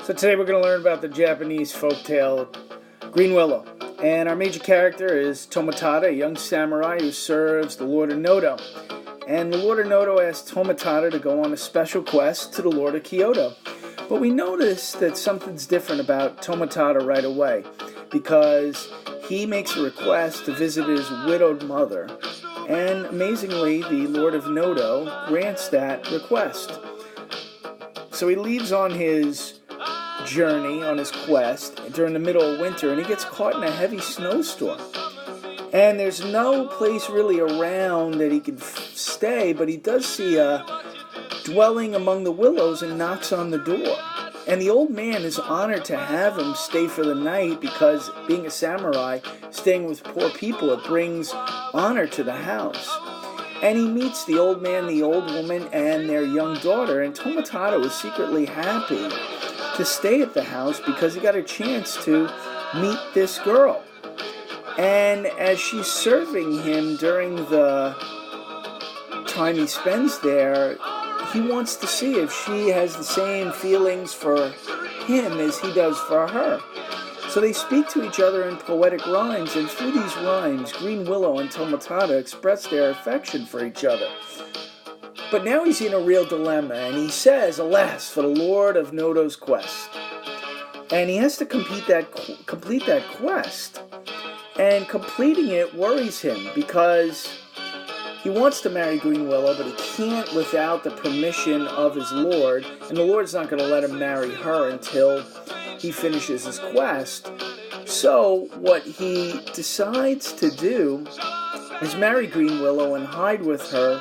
So today we're going to learn about the Japanese folktale Green Willow. And our major character is Tomotada, a young samurai who serves the Lord of Noto. And the Lord of Noto asks Tomotada to go on a special quest to the Lord of Kyoto. But we notice that something's different about Tomotada right away, because he makes a request to visit his widowed mother. And amazingly, the Lord of Noto grants that request. So he leaves on his journey, on his quest, during the middle of winter, and he gets caught in a heavy snowstorm. And there's no place really around that he can stay, but he does see a dwelling among the willows and knocks on the door. And the old man is honored to have him stay for the night because, being a samurai, staying with poor people, it brings honor to the house. And he meets the old man, the old woman, and their young daughter, and Tomotada was secretly happy to stay at the house because he got a chance to meet this girl. And as she's serving him during the time he spends there, he wants to see if she has the same feelings for him as he does for her. So they speak to each other in poetic rhymes, and through these rhymes, Green Willow and Tomotada express their affection for each other. But now he's in a real dilemma, and he says, alas, for the Lord of Noto's quest. And he has to complete that quest. And completing it worries him, because he wants to marry Green Willow, but he can't without the permission of his Lord, and the Lord's not going to let him marry her until he finishes his quest. So what he decides to do is marry Green Willow and hide with her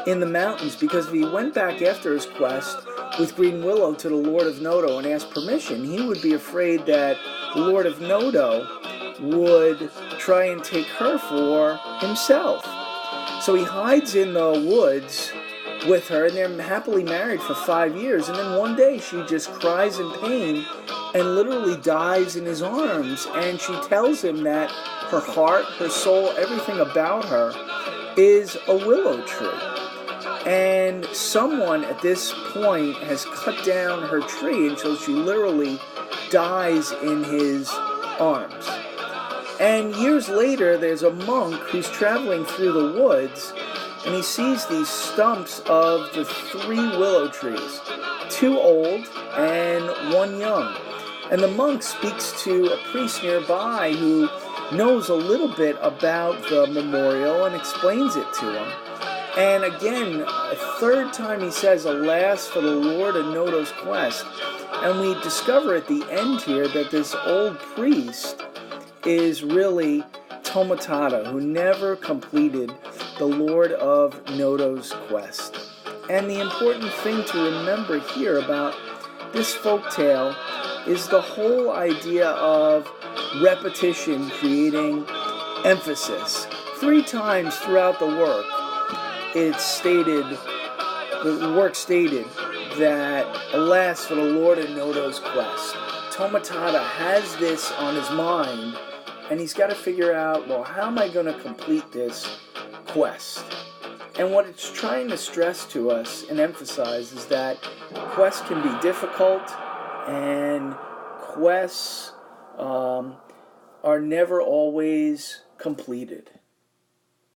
in the mountains, because if he went back after his quest with Green Willow to the Lord of Noto and asked permission, he would be afraid that the Lord of Noto would try and take her for himself. So he hides in the woods with her, and they're happily married for 5 years, and then one day she just cries in pain and literally dies in his arms, and she tells him that her heart, her soul, everything about her is a willow tree. And someone at this point has cut down her tree until she literally dies in his arms. And years later, there's a monk who's traveling through the woods, and he sees these stumps of the 3 willow trees, 2 old and 1 young. And the monk speaks to a priest nearby who knows a little bit about the memorial and explains it to him. And again, a 3rd time he says, alas, for the Lord of Noto's quest. And we discover at the end here that this old priest is really Tomotada, who never completed the Lord of Noto's quest. And the important thing to remember here about this folktale is the whole idea of repetition creating emphasis. 3 times throughout the work, the work stated that, alas, for the Lord of Noto's quest. Tomotada has this on his mind, and he's got to figure out, well, how am I going to complete this quest? And what it's trying to stress to us and emphasize is that quests can be difficult, and quests are never always completed.